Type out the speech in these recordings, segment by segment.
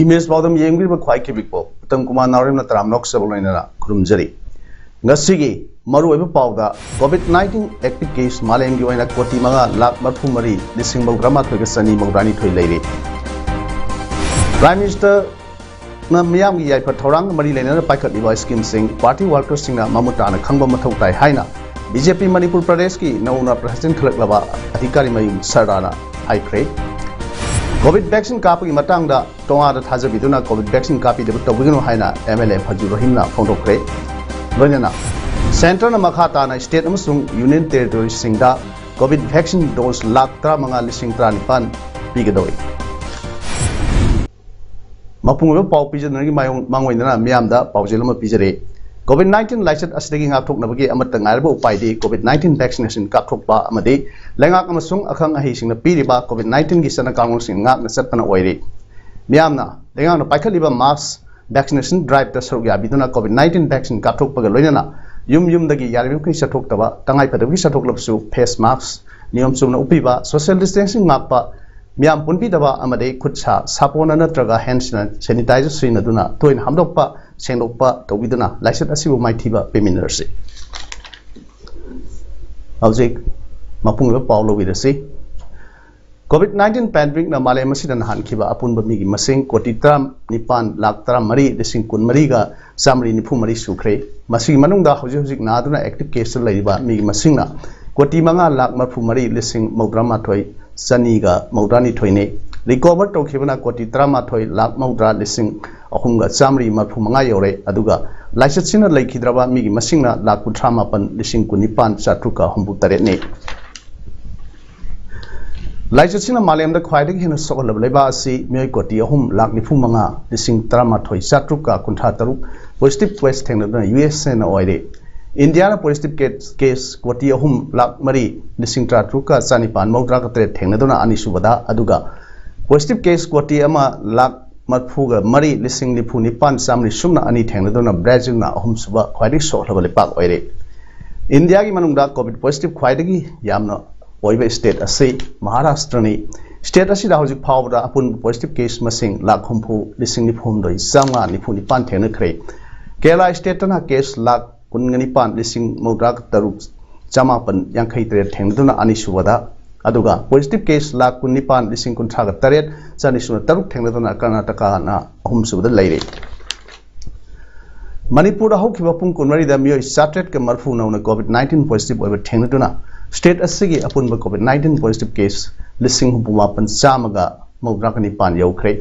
Images bawdam yengri ba khwai ke bikpo Uttam Kumar Naurem na taram nok sabulaina khurumjari ngasigi maru oiba pawda COVID-19 active case malem gi oina koti manga lakh marphu mari lising mawgrama thoiga sani mawrani thoi leire Prime Minister na miyam gi yaipa thorang mari leina paikhat liba scheme sing party workers singna mamuta na khangba mathau tai haina BJP Manipur Pradesh ki nauna president khalaklaba adhikari mayum sardana haikre COVID vaccine kapi matang da tonga da thaja biduna COVID vaccine kapi de tobugino haina MLA Phaju Rahim na phondokre loinana center na makha na state amasung union territory singda COVID vaccine dose lakh 3,9,9 pigadoi mapung pau pijan ngi mangoina miamda paujelama pijare COVID-19 license asidagi ngakthok nabagi amata ngarba upai di COVID-19 vaccination kapthokpa amadi lengak amasung akhang ahi singna piriba COVID-19 gi sana kangong sing ngak na satpana oiri miamna lengak na paikhaliba mass vaccination drive ta sarugya biduna COVID-19 vaccine kapthokpa ga loinana yum dagi yaribim ki sathok taba tangai padabi sathok lapsu face mask niyam sumna upiba social distancing ngakpa miam punpi daba amadi khutsa sapona natraga hand sanitizer sina duna toin hamdokpa sengdokpa tawiduna license asibu maithiba peminarsi object mapung ba paulo widasi COVID-19 pandemic na malay masidan hankhiba apunba migi masing koti 9,3,3,3,3 ga samri nifu mari sukre masigi manungda hojik naduna active case laiba migi masingna koti 5,3,3,3 sani ga mawdani thoine recover tokibana koti 13,3,000 ahumga samri marfu manga yore aduga license sina laikhidraba migi masingna lakh 38,9,9 humbu tare ne license sina malemda khwaidagi hena sokolab leba asi mei koti ahum lakh 9,13,9 positive case thengna US na oire India na positive case koti ahum lakh 3,9,9 mawdra ka tare thengna dona ani subada aduga positive case koti ama lakh Matfuga Mari Lissing Nipuni Pan Samri Sumna Ani Tangadona Brazil na Home Suba Quadi Sotabali Park Oire. India Manunda COVID positive Quidagi Yamna Oive State Ase Maharashtrani State Asida Hosi Powder upon positive case Masing Lak Humpu Lissing Nipundo Sama Nipuni Pan Tanakre. Kerala State na case Lak Kungani Pan Lissing Modrak Taru Jamapan Yankai Tangadona Ani Subada. Aduga positive case lakh 19,938 sanisuna taruk thengladona Karnataka na ahum subada leire Manipur hokhiba pung kunmari da mioi satret ke marfu nauna COVID-19 positive oiba thengladona state asigi apunba COVID-19 positive case lising hupuma panchamaga mawdrakani pan yaukhre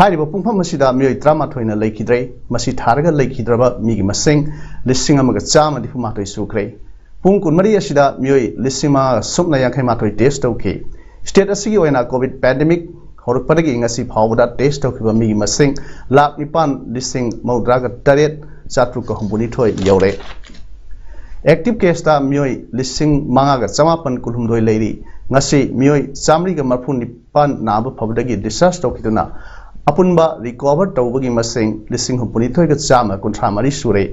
hairiba pungpham masida mioi 38 na leikhidrei masi tharaga leikhidraba migi masing lising amaga chama difuma toi sukhre Pung kunmari asida mioi lisima sukna yankai matoi test okay state asigi oina COVID pandemic horukpadagi ingasi phawda test okay migi masing lakh 9,9,9 taret satru ka humbuni thoi yore active case ta mioi lising manga ga chamapan kulhumdoi leiri ngasi mioi chamri ga marphu 9 naba phawdagi discharge tokiduna apunba recover tawbagi masing lising humbuni thoi ga chama kunthra mari sure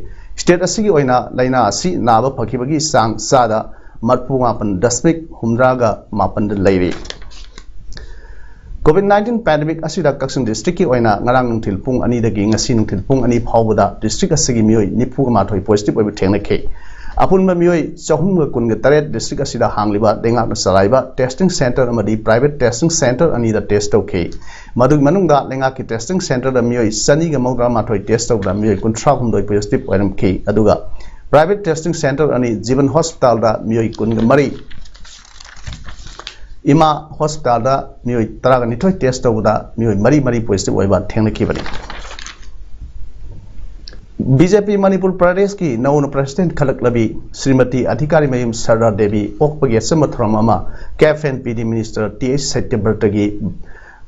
State asigi oina laina asi naba phakibagi sang sada marpu mapan dasmik humraga mapan leiri COVID-19 pandemic asida Kaksan district ki oina ngarang nungthil pung ani dagi ngasi nungthil pung ani phawbada district asigi mioi nipu ma thoi positive oibe thengna ke apunba mioi chahum ga kun ga taret district asida hangliba denga na salaiba testing center amadi private testing center ani da test okay madug manungda lenga ki testing center da mioi sani ga mawdra ma thoi test da mioi kunthra humdoi positive oiram ke aduga private testing center ani Jivan hospital da mioi kun ga mari ima hospital da mioi taraga ni thoi test da mioi mari positive oiba thengna ke bani BJP Manipur Pradesh ki nauna president Khalak Labi Srimati Adhikari Mayum Sarda Devi Okpagi Samathramama CAF and PD Minister T.H. Satyabartagi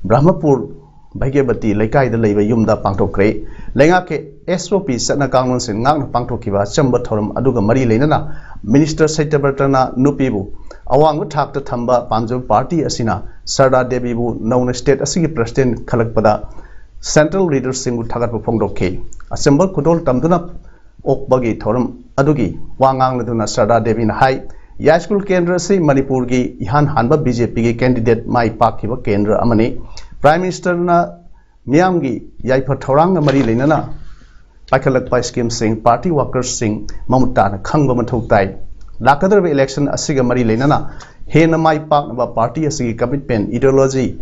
Brahmapur Bhaigabati Laikai the Leva Yumda Pangto Kre, Lengake, SOP Satna Kanglons in Nang Pangto Kiva, Chamber Torum, Aduga Mari Lenana, Minister Saitabertana, Nupibu, Awang would tap the Tamba, Panjo Party Asina, Sarda Debibu, known as State Asigi President Kalakpada, Central Leaders Sing would Tagat Pongdo K. Assemble Kudol Tamduna, Ok Bagi Torum, Adugi, Wangang Laduna Sarda Devin High, Yashkul Kendra Si, Manipurgi, Ihan Hanba BJP candidate, Mai Pakiva Kendra Amani, Prime Minister na Miamgi, Yaipa Toranga Mari Lenana, Pakalak Pai Scheme Sing, Party Workers Sing, Mamutana, Kangba Matutai, Lakadar election Asiga Mari Lenana, Hena Mai Pak Party Asigi commitment, ideology,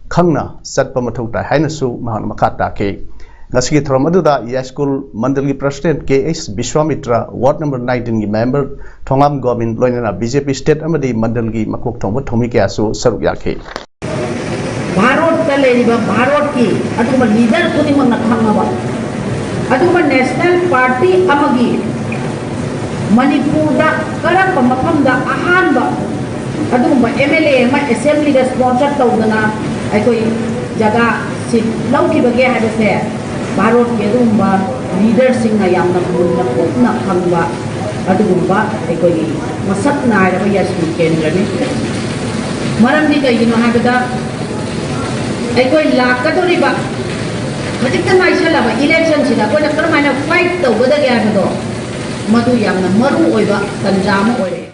Kangna, Satpa Matutai, Hainasu, Mahamakata K. Nasiki Tramaduda, Yashkul Mandali President KS Bishwamitra, Ward number 19 member, Tongam Gomin, Loinana, BJP State Amadi, Mandalgi, Makuk Tomo, Tomikasu, Saruyake. Bharot ka leriba Bharot ki atuma leader khudimang nakhangaba atuma national party amagi Manipur da karamba mafamda ahanba atuma MLA ma assembly da sponsor tawdana aikoi jaga sit lawkibage habase Bharot ke dumba leader singna yamna khudna khudna khangba atuma aikoi masak naira ba yasmi kendra ni maramdi kayino habada Ekoi lakadoriba matikta maisalaba election sida ko na karmana fight tawbada gyana do madu yamna maru oiba tanjama oire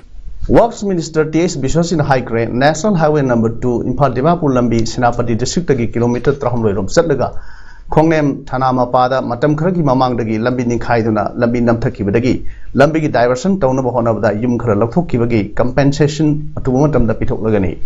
Works Minister T.S. Biswasin High Grade National Highway number 2 Impal Dimapur Lambi Senapati District tagi kilometer 300 rom satlaga Khongnem Thana Mapada matam kharagi mamang dagi lambi ningkhaiduna lambi namthakibadagi lambi gi diversion tawnaba honabada yum khara lakthokkibagi compensation atuma matamda pithoklagani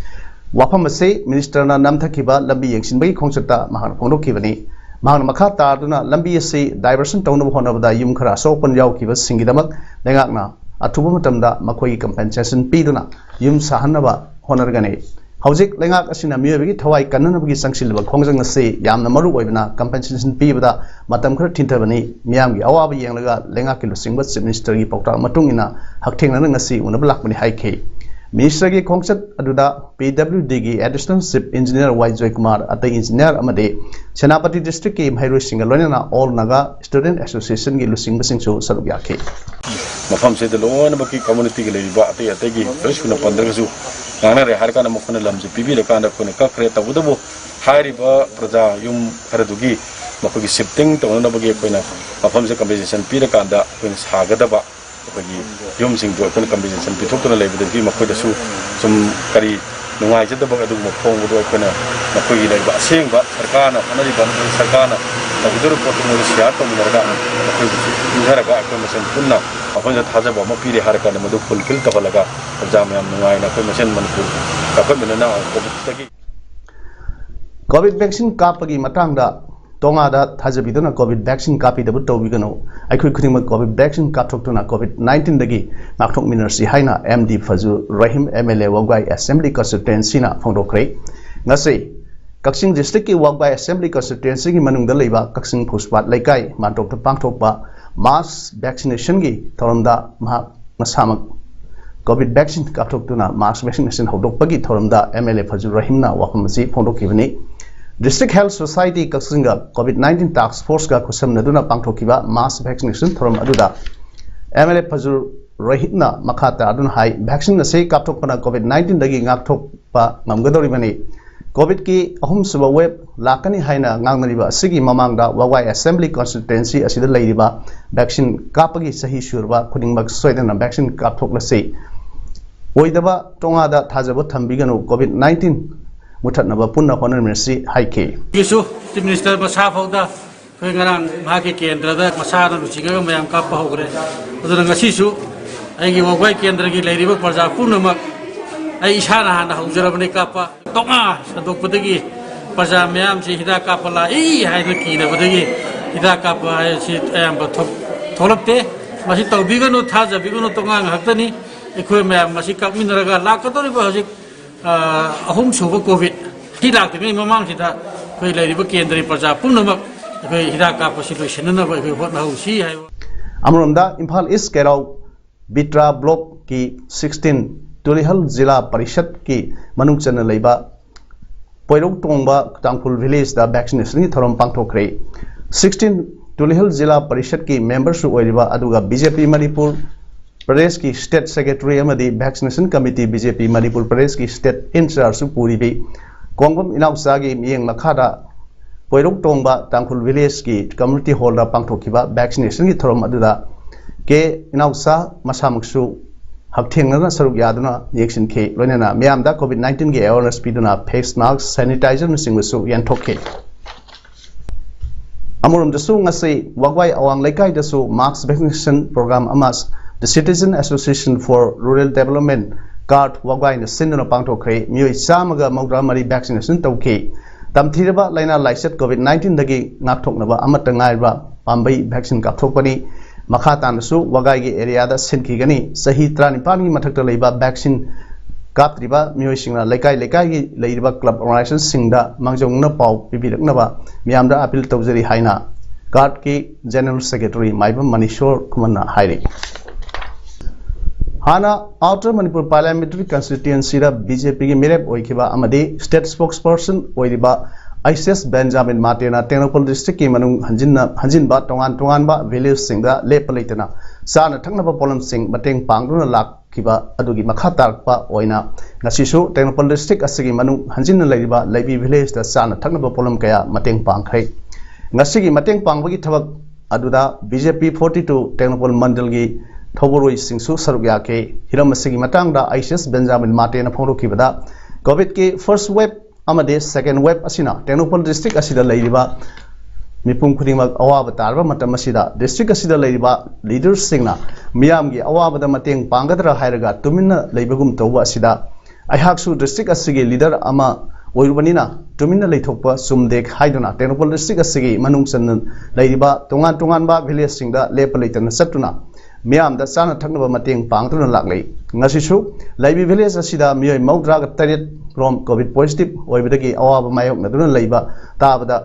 Wapam say Minister na Namthakiba, Lambi Yangshin Bay Concert, Mahan Kibani, Mahan Makata, Lambi say diversion town of Honavada Yumkara, Sopan Yaukiva, Singidamak, Legakna, Atumatamda, Makoi compensation Piduna, Yum Sahanaba, Honorgane. Hausik Lengak Asina Mubi, Tawai Kananabi Sanksilva, Kongzang say, Yam the Maru Webina, compensation Pibada, Matamkar Tintabani, Miami, Awabi Yanga, Lengakil Singbat, Minister Pota Matungina, Hakting una Black Mani High K. Minister ki Kongsat Aduda PWD ki Additional Chief Engineer Y. Joy Kumar at the Engineer Amade Senapati District ki Mhairu Singalonana All Naga Student Association ki Lusing Basing Show Sarubyake. Mafam se the loan baki community ki liba ate ategi fresh kuna pandragasu ngana re har kana mafana lamse pibi le kana kuna ka kreta budabu hari ba praja yum karadugi mafagi shifting to na bagi koina mafam se compensation pira kanda kun sagada ba bagi yum sing do kun compensation pitokna lebi de ma koida su sum kari nungai jada ba adu mo phong do kuna makoi le ba seng ba sarkana anari ban sarkana tabudur ko to mo siya to mo raga makoi su hara ga ko masen kunna apon ja thaja ba ma pire har kana madu fulfill ta balaga jam yam nungai na ko masen manpur ka ko minana ko tagi COVID vaccine kapagi matangda Tongada Tajabiduna COVID vaccine copy the Butobigano. I could COVID vaccine Katokuna COVID 19 dagi, Maktok Minersi Haina, MD Fazu, Rahim MLA Wagwai Assembly Constituency na Fondokre. Nasi, Kaksing District Wagwai Assembly Constituency Manung the Leba, Kaksing Puspat Laikai, Mantok the Pangtokba, mass vaccination gi, Toronda Masamak. COVID vaccine Katokuna, mass vaccination Hodokpagi, Toronda MLA Fazu Rahimna, Wakamasi, Fondokivani. District Health Society Kaksinga COVID-19 Task Force ga kusam naduna pangthokiba mass vaccination thoram aduda MLA Pazur Rahitna Makata adun hai vaccine na sei kapthokpana COVID-19 dagi ngakthokpa ngamgadori bani COVID ki ahum suba web lakani haina ngangnariba asigi mamangda Wawai Assembly Constituency asida leiriba vaccine kapagi sahi surba khudingmak soidana vaccine kapthokla sei oidaba tongada thajaba thambiganu COVID-19 Mutatnaba Punna Honor Mercy High K. Gisu, Chief Minister Masafauda, Pengarang, Haki Kendra, Masana, Chicago, Mayam Kappa Hogre, Udangasisu, I give away Kendra Lady Paza Punama, Aishana, Hauserabani Kappa, Toma, Sadoputagi, Paza Mayam, Hida Kapala, Haidaki, Hida Kappa, she am but Tolopte, Masito Bigano Taza, Bigano Tongang, Hatani, Equipment, Masika Minaraga, Lakatori. Ahum suba COVID hidak ni mamang kita koi lai riba kendri praja punamak koi hidak ka solution na ba koi hot na husi hai Amronda Imphal East Kerau Bitra Block ki 16 Tulihal Zilla Parishad ki manung chana leiba poirok tongba tangphul village da vaccination ki thorom pangthokre 16 tulihil jila parishad ki members su oiriba aduga BJP Manipur Pradesh ki state secretary amadi vaccination committee BJP Manipur Pradesh ki state in charge su puribi kongbam inausa gi miyeng makhada poirok tongba tangphul village ki community hall da pangthokiba vaccination ki thorom aduda ke inausa masamuksu hakthengna saruk yaduna yeksin ke loinana miamda COVID-19 ge awareness piduna face mask sanitizer singsu yanthokhe amurum dasu ngasai wagwai awang laikai dasu mask vaccination program amas the Citizen Association for Rural Development card wagwai na sinduna pangthokre mioi samaga mawdra mari vaccination tawke tamthiraba laina laisat COVID-19 dagi ngakthoknaba amata ngairba pambai vaccine kapthokpani Makhatan su wagai ge area da sinkigani sahi 35 gi mathakta leiba vaccine kaptriba mioi singna lekai gi leiba club organization singda mangjongna pau pibirakna ba miamda appeal tawjari haina card ki general secretary maibam manishor kumanna hairi hana outer Manipur parliamentary constituency da BJP gi merep oikiba amadi state spokesperson oiriba ICS Benjamin Matena Tenopal district ki manung hanjinba tongan ba village singda lepalaitana sana thangnaba problem sing mateng pangduna lakhiba adugi makha tarpa oina ngasisu Tenopal district asigi manung hanjinna leiba leibi village da sana thangnaba problem kaya mateng pangkhai ngasigi mateng pangbagi thabak aduda BJP 42 Tenopal mandal gi thoboroi singsu sarugya ke hiram asigi matangda ICS Benjamin Matena phongrokibada COVID ki first wave amade second wave asina Tenopal district asida leiriba mipum khudingmak awaba tarba matam asida district asida leiriba leaders singna miyam gi awaba da mateng pangadra hairaga tuminna leibagum tawba asida aihaksu district asigi leader ama oirubanina tuminna leithokpa sumdek haiduna Tenopal district asigi manungsan leiriba tongan ba village singda lepalaitana satuna miyam da sana thaknaba mateng pangtuna laklei ngasisu leibi village asida miyoi mawdra ga taret rom COVID positive oibadagi awaba mayok naduna leiba tabada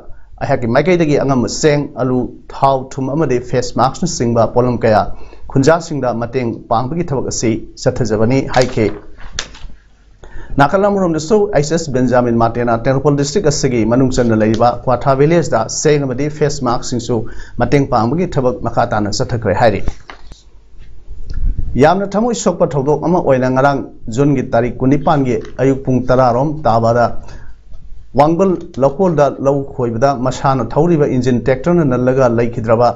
ahaki maikaidagi angam seng alu thau thum amade face mask na singba polam kaya khunja singda mateng pangbagi thabak asi sathajabani haike nakalam rom dasu ICS Benjamin Matena Tenopal district asigi manungchan na leiba kwatha village da seng amade face mask singsu mateng pangbagi thabak makata na sathakre hairi yamna thamoi sokpa thodok ama oina ngarang June gi tarik 19 gi ayuk pung 10 rom tabada wangbal lokol da law khoibada masana thoriba engine tractor na nalaga laikhidraba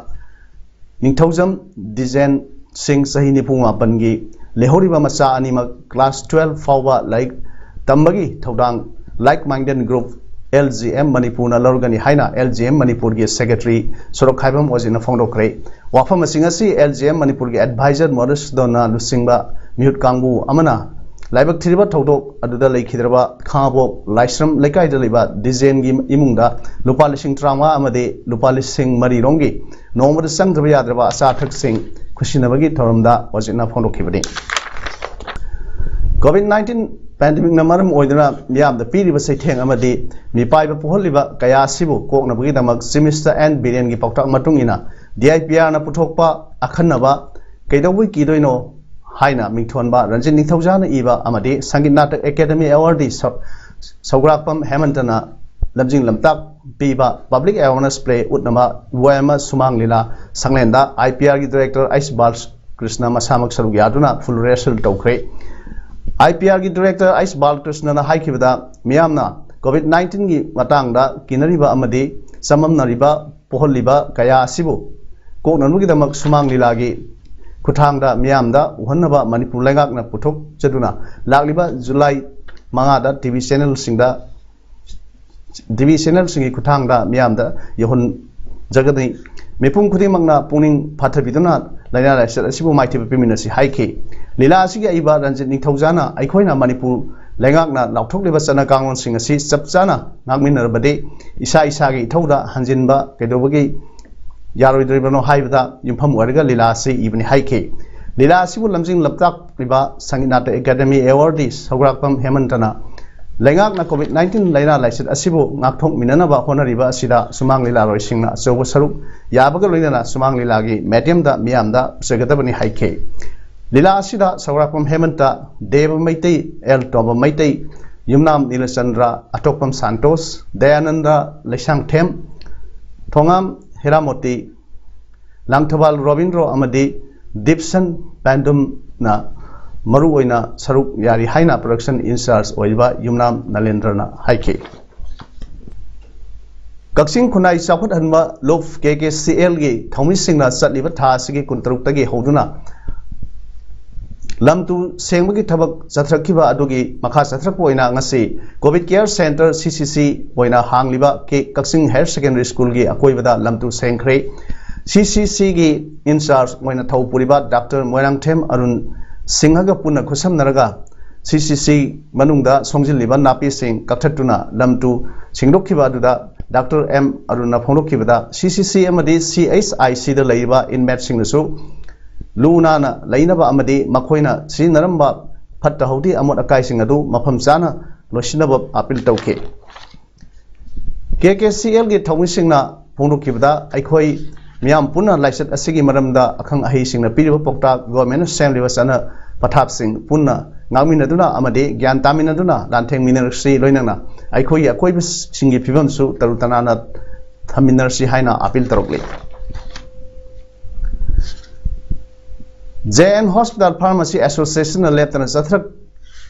ningthaujam design sing sahi ni pung 8 gi lehoriba macha anima class 12 fawba like tambagi thodang like minded group LGM Manipur na lorgani haina LGM Manipur gi secretary sorok khaibam ojina phongdokre wafam asingasi LGM Manipur gi advisor Morris Dona Lusingba mute kangbu amana laibak thiriba thodok aduda leikhidraba khabo laisram lekai daliba design gi imungda lupa lising trama amade lupa lising mari rongi nomada sangdraba yadraba asa thak sing khusinabagi thoramda ojina phongdokhibani COVID-19 pandemic na maram oidana miyam da piriba saitheng amadi mipaiba puholiba kaya sibu koknabagi damak semester and billion gi paktak matung ina DIPR na puthokpa akhanaba kaidawi kidoino haina mingthonba Ranjit Ningthaujana iba amadi Sangit Natak Academy Award Saugrakpam Hemantana lamjing lamtak piba public awareness play utnama wayama sumang lila sanglenda IPR gi director Ice Bal Krishna masamak sarug yaduna full wrestle tawkhre IPR gi director Ice Balkrishna na haikibada miyamna COVID-19 gi matangda kinariba amadi samamnariba poholiba kaya asibu koknanugi damak sumang lilagi kuthangda miyamda uhannaba Manipur lengak na puthok chaduna lagliba July manga da TV channel singi kuthangda miyamda yohon jagadi mipum khudimangna puning phathabiduna laina laisat asibu maithiba piminasi haike lila asigi aiba Ranjit Ningthaujana aikhoina Manipur lengakna lauthokliba chana kangon singa si chapchana ngakminarbade isa gi thauda hanjinba kedobagi yaroidribano haibada yumpham warga lila si ibni haike lila asibu lamjing laptak liba Sangit Natak Academy Award Saugrakpam Hemantana lengakna COVID-19 laina laisat asibu ngakthok minanaba honariba asida sumang lila roisingna chobo saruk yabaga loinana sumang lila gi medium da miyamda segadabani haike Lila asida Saugrakpam Hemanta Deva Maitei El Toba Maitei Yumnam Nilachandra Atokpam Santos, Dayananda Lesang Them, Thongam Hiramoti, Langthabal Robindro Amadi, Dipson Pandum na Maruoina Saruk Yari Haina Production in charge Oiva Yumnam Nalendrana Haike. Kaksing Kunai Saput Hanma Lof KKCL gi Thomi Singna Satliba Tasigi Kuntruk Tagi Hoduna Lamtu Sengwagi Tabak Satrakiba Adugi Maka Satrapoina Ngasi COVID Care Center CCC Oina Hangliba K Kaksing Higher Secondary School gi Akoibada Lamtu Sengkre CCC gi in charge Oina Taupuriba Dr. Moirang Them Arun Singhaga Puna Kusam Naraga CCC Manungda Songjiliba Napi Sing Kaptatuna Lamtu Singdokiba Duda Dr. M. Aruna Phongdokibada CCC amadi CHIC da laiba inmate singnasu luna na lainaba amadi makhoina sinaramba phatta hodi amot akai sing adu mafam chana losinaba appeal tauke KKCL gi thawmi singna phongdokibada aikhoi miyam puna laisat asigi maramda akhang ahi singna piriba pokta government assembly wasana pathap sing punna ngangminaduna amadi gyan taminaduna lantheng minersi loinana aikhoi akoi singi phibam su tarutana na thaminersi haina appeal tarokle JN Hospital Pharmacy Association leptana sathrak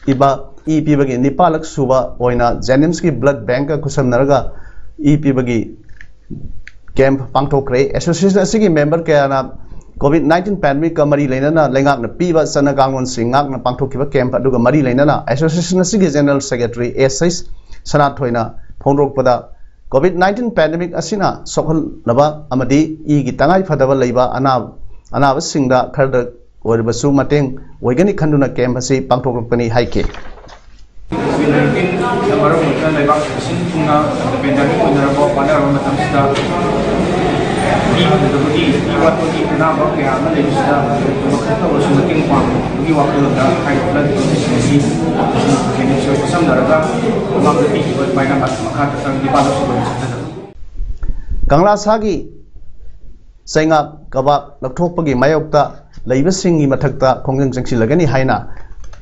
iba EP bagi nipalak suba oina Jenims ki blood bank ka kusam naraga EP bagi camp pangthokre association asigi member kaya na COVID-19 pandemic ka mari lainana lengak na piba sana gangon singak na pangthokiba camp aduga mari lainana association asigi general secretary S6 sanat thoina phongrokpada COVID-19 pandemic asina sokhal laba amadi e gi tangai phadaba leiba anaba singda kharda oibasu mateng oigani khanduna camp asi pangthokrokpani haike COVID-19 namaro mutna leibak sing tungna pandemic onarabo panaro matamsda Di waktu di kenapa kaya na lebisda makita wasu mating pang di waktu da kahit plan di kini so kasam daraga magati ibad paina mat makata di palo so Kangla sagi sainga kabak lakthokpagi mayokta leibasingi mathakta khongjang jangsilagani haina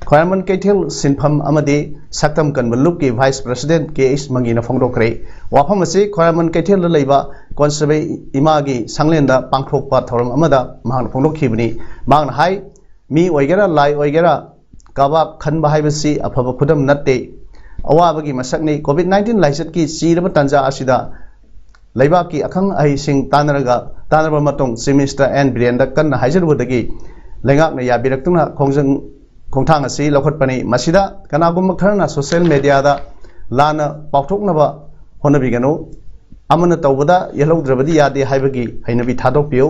Khwaramon Kaithel Sinpham amadi Saktam Kanbaluk ki Vice President KH Mangina Phongdokre wafam asi Khwaramon Kaithel la leiba Conserve Imagi Sanglenda Pangthokpa thoram amada mahang phongdokhibani mang hai mi oigera lai oigera kaba khanba haibasi afaba khudam natte awabagi masakni COVID-19 laisat ki siraba tanja asida leiba ki akhang ai sing tanaraba matong semester and Birenda kan haijarwudagi lengak na yabiraktuna khongjang Kongthang asi lokhatpani masida kanagum kharna social media da lana pauthoknaba honabiganu amana tawbada yelaudrabadi yade haibagi hainabi thadokpiu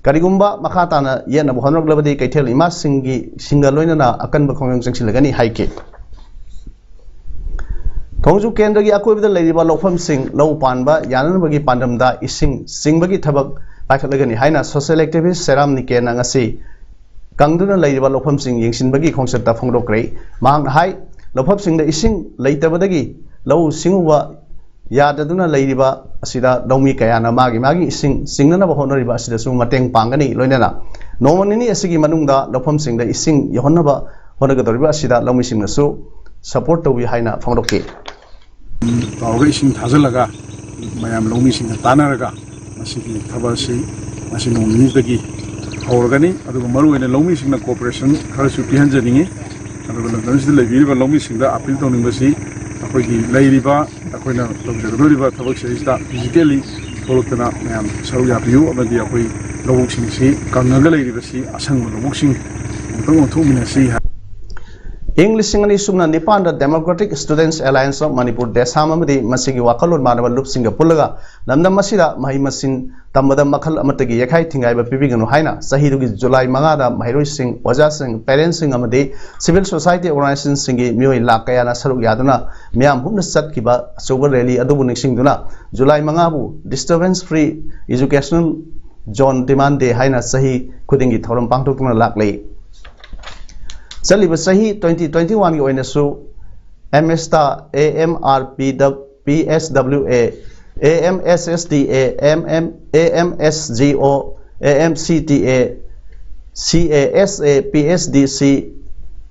karigumba makhatana yena bohonroglabadi kaithel ima singi singaloinana akanba khongjang jangsilagani haike Thongju kendagi akoibada leiriba lofam sing low panba yananbagi pandamda ising singbagi thabak paikhatlagani haina social activist Seram Nikena ngasi Kangduna leiriba lofam sing yengsinbagi khongsatta phongdokre mang hai lofam sing da ising leitabadagi low singuwa yadaduna leiriba asida domi kayana magi ising singnana bahonariba asida su mateng pangani loinana nomanini asigi manungda lofam sing da ising yohonnaba honagadoriba asida lomi singnasu support towi haina phongdokke tawga ising thajalaga mayam lomi sing tanaraga masigi thabasi masi nomini dagi Organi, aduga maru ene lomi singna cooperation kharasu pihanjaningi aduga lamdamsida leibiriba lomi singda appeal tawningbasi akoigi leiriba akoina lobjagdoriba thabak seista physically tholoktana mayam saru yapiyu amadi akoi lobuk singsi kangaga leiribasi asangba lobuk sing ontong onthominasi English singani sumna Nepal Democratic Students Alliance of Manipur Desam amadi masigi wakalon manaba lup singa pulaga lamdam masida mahi masin tambada makhal amatagi yakhai thingaiba pibiganu haina sahidugi July 5 da mahiroi sing oja sing parents sing amadi civil society organizations singi mioi lakayana saruk yaduna miyam humna satkiba sober rally adubu niksingduna July 5 bu disturbance free educational zone demand day haina sahi khudingi thoram pangthokna laklei Saliba sahi 2021 ki oinasu MSTA AMRPSWA AMSSDA AMSGO AMCTA CASA PSDC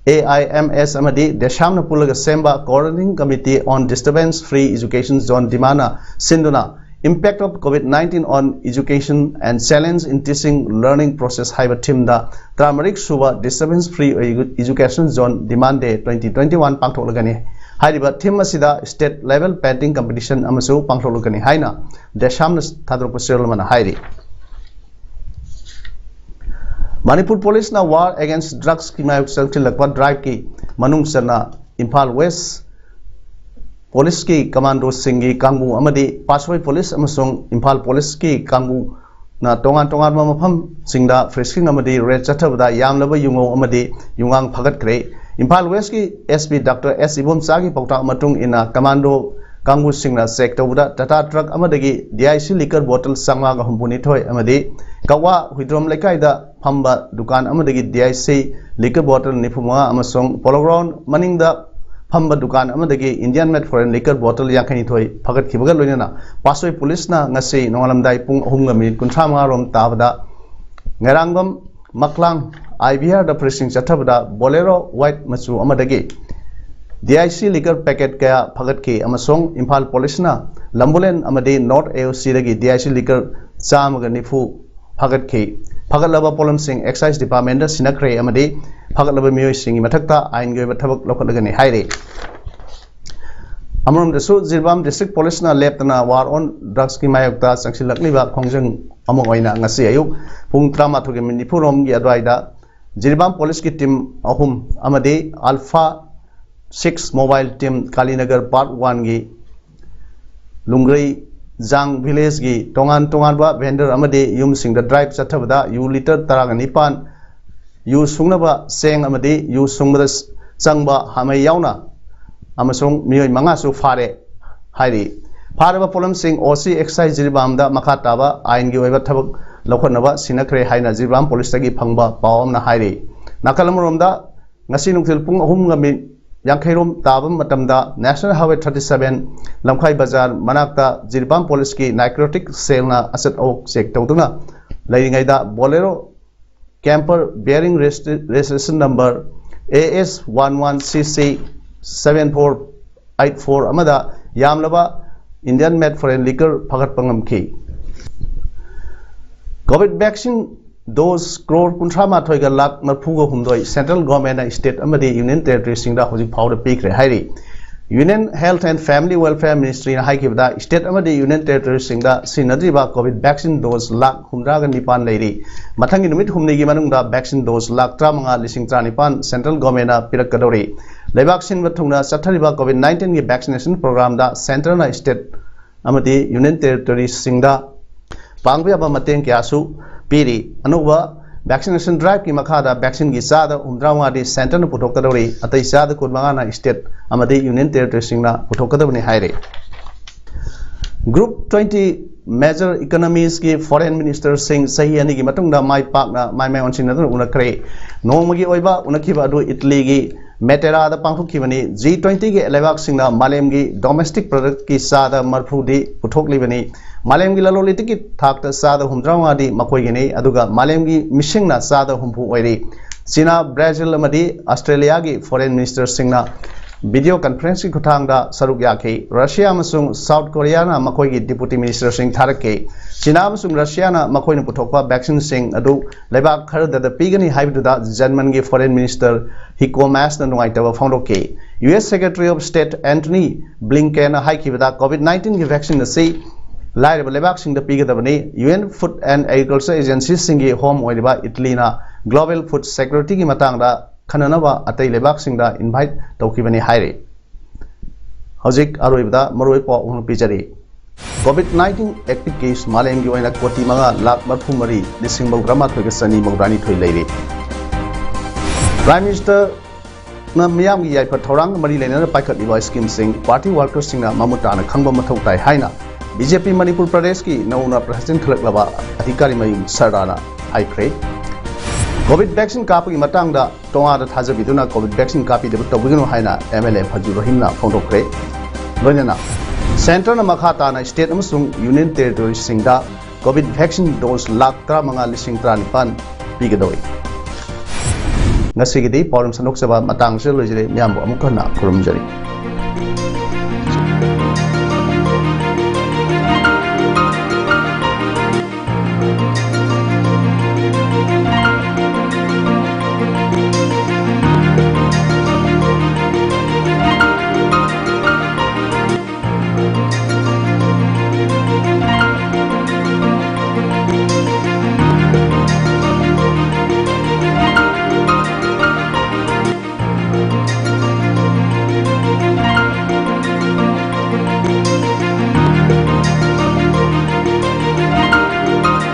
AIMS amadi Desham na pulaga semba coordinating committee on disturbance free education zone dimana sinduna impact of COVID-19 on education and challenge in teaching learning process haiba team da Tramarik suba disturbance free education zone demand day 2021 pangtholagani haiba team asida state level painting competition amasu pangtholagani haina Desham na thadropa sermana hairi Manipur Police na war against drugs ki mayok selti lakwa drive ki manung sana Imphal West Police ki commando singi kangbu amadi Paswai Police amasong Imphal Police ki kangbu na tongan mafam singda frisking amadi red chathabada yamlaba yungo amadi yungang phagat kre Imphal West ki SP Dr. S Ibom Sagi pauta matung ina commando kangbu singna sek tawda Tata truck amadagi DIC liquor bottle sangma ga humpuni thoi amadi kawa huidrom lekai da Pamba dukan amadagi DIC liquor bottle nifuma amasong polo ground maning da Pamba dukan amadagi Indian made foreign liquor bottle yakhani thoi phagat khibaga loinana Pasoi police na ngasi nongalamdai pung 3 kunthama rom tabada ngarangam maklang IBR da pressing chathabada bolero white machu amadagi DIC liquor packet kaya phagat ki amasong Imphal police na Lambulen amadi North AOC dagi DIC liquor chamaga nifu phagat ki Phagalaba Polam Singh Excise Department da sinakre amadi Phagalaba Miyoi Singh mathakta ain ge bathabak lokhalagani haire Amram desu Jirbam District Police na leptana war on drugs ki mayokta sangsilakliba khongjang among oina ngasi ayuk pung 3 minute rom gi adwaida Jirbam Police ki team ahum amadi Alpha 6 mobile team Kalinagar Part 1 gi Lungrai Jang village gi tongan ba vendor amadi yum sing da drive chathabada yu liter taragnipan yu sungnaba seng amadi yu sungbada changba hamai yauna amasung miyoi manga su fare hairi faraba polam sing OC excise Jirbam da makata ba ain gi oiba thabak lokhonaba sinakre haina Jirbam police tagi phangba pawam na hairi nakalamrom da ngasi nungthil pung 3 Yankairom tabam matamda National Highway 37 Lamkhai Bazar manakta Jirbam Police ki narcotic cell na asset ok check tawduna lairingaida Bolero camper bearing registration number AS11CC 7484 amada yamlaba Indian made foreign liquor phagat pangam ki COVID vaccine those crore kunthama thoiga lak marphuga humdoi central government and state amadi union territory singda hojik phawda pikre hairi Union Health and Family Welfare Ministry na haikibda state amadi union territory singda sinadriba COVID vaccine dose lak humraga nipan leiri mathangi numit humni gi manungda vaccine dose lak 35,000 central government na pirakadori leibak sin bathungna chathariba COVID 19 gi vaccination program da central na state amadi union territory singda pangbe aba mateng kyasu Piri anuba vaccination drive ki makhada vaccine gi sada umdrawa di center na puthokadori atai sada kurmanga na state amadi union territory singna puthokadabni haire Group 20 major economies ki foreign minister sing sahi ani gi matungda mai pak na mai onsing na unakre nomagi oiba unakhiba adu Italy gi Metera da pangthukibani G20 gi elebak singna malem gi domestic product ki sada marphudi puthoklibani Malem gi laloliti ki thakta sada humdrawa di makoi gini aduga malem gi mishingna sada humpu oiri China Brazil amadi Australia gi foreign minister singna video conference ki kuthangda saruk yakhi Russia amasung South Korea na makoi gi deputy minister sing tharake China amasung Russia na makoi na puthokpa vaccine sing adu lebak kharda da pigani haibuda German gi foreign minister Heiko Maas na nuaita foundoke US Secretary of State Anthony Blinken na haikibda COVID-19 gi vaccine na sei Lairaba lebak sing da pigadabani UN Food and Agriculture Agency singi home oiriba Italy na global food security gi matangda khananaba atai lebak sing da invite tawkibani haire hojik aroibda maroi po ung pijari COVID-19 active case malem gi oina koti manga lak marphumari lising bograma thoiga sani mograni thoi leire Prime Minister na miyam gi yai pathorang mari leina paikhat liba scheme sing party workers sing na mamuta na khangba mathau tai haina BJP Manipur Pradesh ki nauna president khlaklaba adhikari mayum sardana haikre COVID vaccine kapi ki matangda tonga da thajabiduna COVID vaccine kapi de tobugino haina MLA Phaju Rahim na phondokre loinana center na makhata na state amasung union territory singda COVID vaccine dose lakh 3,500 pigadoi ngasi gi dei parum sanok saba matang se lojire myam bu amuk na kurum jari